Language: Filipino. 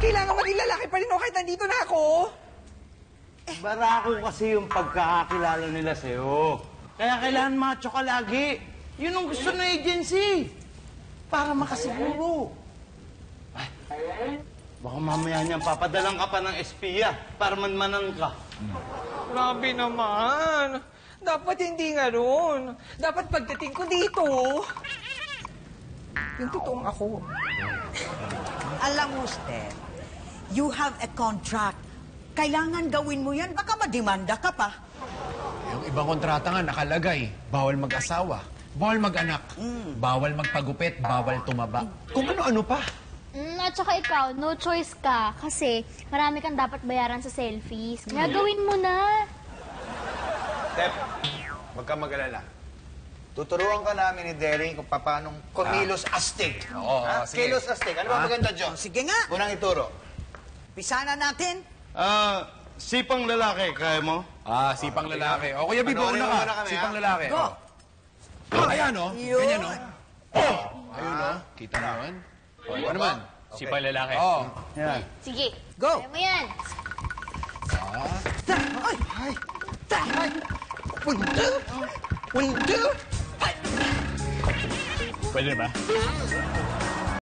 kailangan maging lalaki pa rin ako kahit nandito na ako? Barako kasi yung pagkakakilala nila sa'yo. Kaya kailangan macho ka lagi. Yun ang gusto ng agency. Para makasiguro. Ay, baka mamaya niyan papadalang ka pa ng espiya para manmanan ka. Grabe naman. Dapat hindi nga ron. Dapat pagdating ko dito, yung totoong ako. Alam mo, Steph, you have a contract. Kailangan gawin mo yan, baka madimanda ka pa. Yung ibang kontrata nga nakalagay, bawal mag-asawa, bawal mag-anak, bawal magpagupit, bawal tumaba. Kung ano-ano pa. At saka ikaw, no choice ka kasi marami kang dapat bayaran sa selfies. Kaya gawin mo na. Steph, huwag kang mag-alala. Tuturuan ka namin ni Daring kung paano kumilos astig. Oo, sige. Kilos astig. Ano ba maganda, John? Sige nga, Unang ituro. pisana natin. Sipang lalaki, kaya mo? Sipang lalaki. O, Kuya Bibo, Panoorin una mo muna ka. kami, Sipang ha? lalaki. Go. Ayan, o. Yun. Ganyan, o. Ayun, o. Kita mo yun? Ano naman? Sipang lalaki. Oo. Yan. Sige. Go. Kaya mo yan. Ay! Ay! Ay! Punta! Punta! Pwede ba?